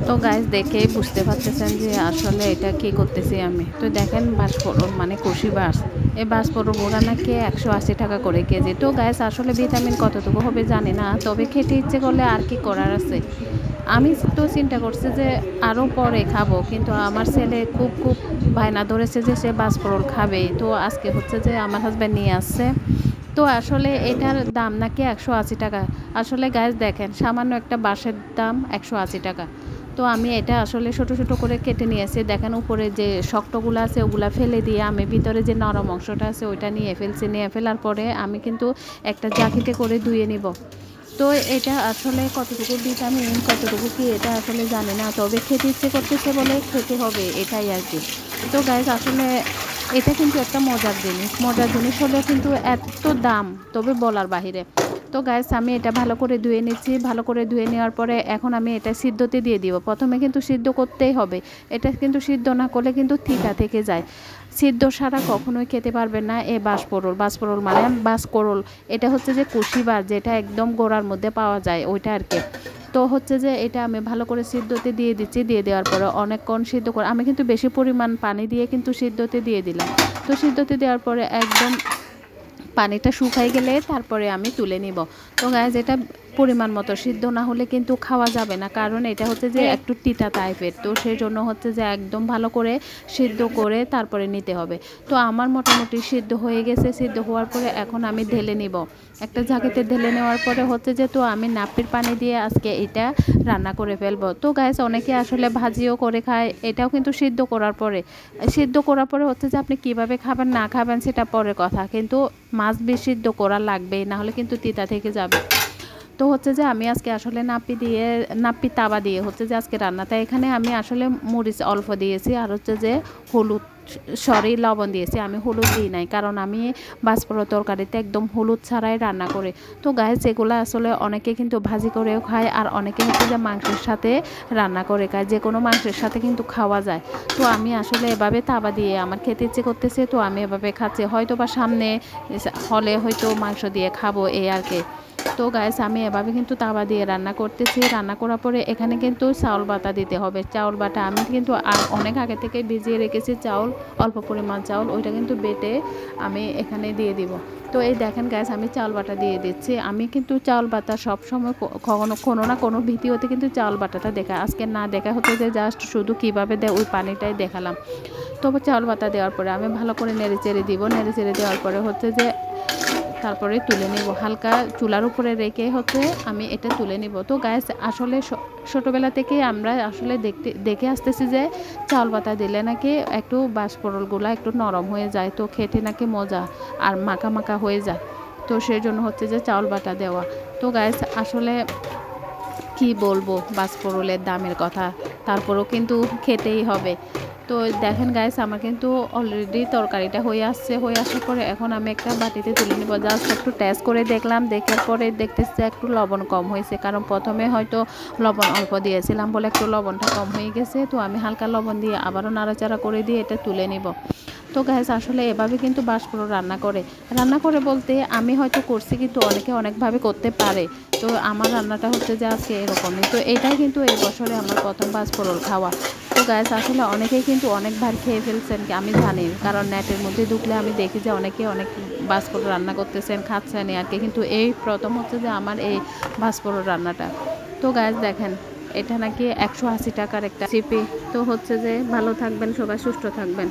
তো গাইস দেখেই বুঝতে পারতেছেন যে আসলে এটা কি করতেছি আমি। তো দেখেন বাঁশফোড়ন মানে কুশি বাঁশ, এই বাঁশফোড়ন গুঁড়া নাকি 180 টাকা করে কেজি। তো গাইস আসলে ভিটামিন কতটুকু হবে জানি না, তবে খেতে ইচ্ছে করলে আর কি করার আছে। আমি তো চিন্তা করছি যে আরও পরে খাবো, কিন্তু আমার ছেলে খুব খুব বায়না ধরেছে যে সে বাঁশফোড়ন খাবেই। তো আজকে হচ্ছে যে আমার হাজব্যান্ড নিয়ে আসছে। তো আসলে এটার দাম নাকি 180 টাকা। আসলে গাইস দেখেন সামান্য একটা বাঁশের দাম 180 টাকা। তো আমি এটা আসলে ছোটো ছোটো করে কেটে নিয়েছি। দেখেন উপরে যে শক্তগুলো আছে ওগুলা ফেলে দিয়ে আমি ভিতরে যে নরম অংশটা আছে ওইটা নিয়ে ফেলছি। নিয়ে ফেলার পরে আমি কিন্তু একটা জাকিতে করে ধুয়ে নিব। তো এটা আসলে কতটুকু ভিটামিন কতটুকু কি এটা আসলে জানি না, তবে খেতে ইচ্ছে করতেছে বলে খেতে হবে, এটাই আর কি। তো গাইস আসলে এটা কিন্তু একটা মজার জিনিস হলেও কিন্তু এত দাম, তবে বলার বাহিরে। তো গাইস আমি এটা ভালো করে ধুয়ে নিচ্ছি। ভালো করে ধুয়ে নেওয়ার পরে এখন আমি এটা সিদ্ধতে দিয়ে দিব। প্রথমে কিন্তু সিদ্ধ করতেই হবে, এটা কিন্তু সিদ্ধ না করলে কিন্তু তিতা থেকে যায়। সিদ্ধ ছাড়া কখনোই খেতে পারবেন না এই বাঁশপরল মানে বাঁশকরল। এটা হচ্ছে যে কুশি বাঁশ, যেটা একদম গোড়ার মধ্যে পাওয়া যায় ওইটা আর কি। তো হচ্ছে যে এটা আমি ভালো করে সিদ্ধতে দিয়ে দিচ্ছি। দিয়ে দেওয়ার পরে অনেকক্ষণ সিদ্ধ করে আমি কিন্তু বেশি পরিমাণ পানি দিয়ে কিন্তু সিদ্ধতে দিয়ে দিলাম। তো সিদ্ধতে দেওয়ার পরে একদম পানিটা শুকাই গেলে তারপরে আমি তুলে নিব। তো গাইস এটা পরিমাণ মতো সিদ্ধ না হলে কিন্তু খাওয়া যাবে না, কারণ এটা হচ্ছে যে একটু তিতা টাইপের। তো সেই জন্য হচ্ছে যে একদম ভালো করে সিদ্ধ করে তারপরে নিতে হবে। তো আমার মোটামুটি সিদ্ধ হয়ে গেছে। সিদ্ধ হওয়ার পরে এখন আমি ঢেলে নিব একটা ঝাঁকিতে। ঢেলে নেওয়ার পরে হচ্ছে যে তো আমি নাপির পানি দিয়ে আজকে এটা রান্না করে ফেলবো। তো গাইস অনেকে আসলে ভাজিও করে খায়, এটাও কিন্তু সিদ্ধ করার পরে হচ্ছে যে আপনি কিভাবে খাবেন না খাবেন সেটা পরের কথা, কিন্তু মাছ বেশি সিদ্ধ করা লাগবেই, নাহলে কিন্তু তিতা থেকে যাবে। তো হচ্ছে যে আমি আজকে আসলে নাপ্পি তাওয়া দিয়ে হচ্ছে যে আজকে রান্নাটা। এখানে আমি আসলে মরিচ অল্প দিয়েছি, আর হচ্ছে যে হলুদ লবণ দিয়েছি। আমি হলুদ দিই নাই, কারণ আমি বাঁশপোড়া তরকারিতে একদম হলুদ ছাড়াই রান্না করে। তো গাইস এগুলো আসলে অনেকে কিন্তু ভাজি করেও খায়, আর অনেকে হচ্ছে যে মাংসের সাথে রান্না করে খায়। যে কোনো মাংসের সাথে কিন্তু খাওয়া যায়। তো আমি আসলে এভাবে তাওয়া দিয়ে আমার খেতে ইচ্ছে করতেছে, তো আমি এভাবে খাচ্ছি। হয়তো বা সামনে হলে হয়তো মাংস দিয়ে খাবো এই আর কি। তো গাইস আমি এভাবে কিন্তু তাওয়া দিয়ে রান্না করতেছি। রান্না করার পরে এখানে কিন্তু চাউল বাটা দিতে হবে। চাউল বাটা আমি কিন্তু অনেক আগে থেকে ভিজিয়ে রেখেছি চাউল, অল্প পরিমাণ চাউল, ওইটা কিন্তু বেটে আমি এখানে দিয়ে দিব। তো এই দেখেন গাইস আমি চাউল বাটা দিয়ে দিচ্ছি। আমি কিন্তু চাউল বাটা সবসময় কোনো না কোনো ভিডিওতে কিন্তু চাউল বাটাটা দেখা, আজকে না দেখা হচ্ছে যে জাস্ট শুধু কীভাবে দেয় ওই পানিটাই দেখালাম। তবে চাউল বাটা দেওয়ার পরে আমি ভালো করে নেড়ে চেড়ে দিব। নেড়ে চেড়ে দেওয়ার পরে হচ্ছে যে তারপরে তুলে নেব, হালকা চুলার উপরে রেখে হচ্ছে আমি এটা তুলে নেব। তো গাইস আসলে ছোটোবেলা থেকে আমরা আসলে দেখে আসতেছি যে চাউল বাটা দিলে নাকি একটু বাঁশপোড়লগুলো একটু নরম হয়ে যায়, তো খেতে নাকি মজা আর মাখা মাখা হয়ে যায়। তো সেই জন্য হচ্ছে যে চাউল বাটা দেওয়া। তো গাইস আসলে কি বলবো বাঁশপোড়লের দামের কথা, তারপরেও কিন্তু খেতেই হবে। তো দেখেন গাইস আমার কিন্তু অলরেডি তরকারিটা হয়ে আসার পরে এখন আমি একটা বাটিতে তুলে নেব। জাস্ট একটু টেস্ট করে দেখলাম, দেখার পরে দেখতেছি একটু লবণ কম হয়েছে, কারণ প্রথমে হয়তো লবণ অল্প দিয়েছিলাম বলে একটু লবণটা কম হয়ে গেছে। তো আমি হালকা লবণ দিয়ে আবারও নাড়াচাড়া করে দিয়ে এটা তুলে নিব। তো গাইস আসলে এভাবে কিন্তু বাঁশপোড়ল রান্না করে বলতে আমি হয়তো করছি, কিন্তু অনেকে অনেকভাবে করতে পারে। তো আমার রান্নাটা হচ্ছে যে আজকে এরকমই। তো এটাই কিন্তু এই বছরে আমার প্রথম বাঁশপোড়ল খাওয়া। তো গাইস আসলে অনেকেই কিন্তু অনেকবার খেয়ে ফেলছেন আমি জানি, কারণ নেটের মধ্যে ঢুকলে আমি দেখি যে অনেকে অনেক বাঁশপোড়ল রান্না করতেছেন, খাচ্ছেন আর কি, কিন্তু এই প্রথম হচ্ছে যে আমার এই বাঁশপোড়ল রান্নাটা। তো গাইস দেখেন এটা নাকি 180 টাকার একটা রেসিপি। তো হচ্ছে যে ভালো থাকবেন সবাই, সুস্থ থাকবেন।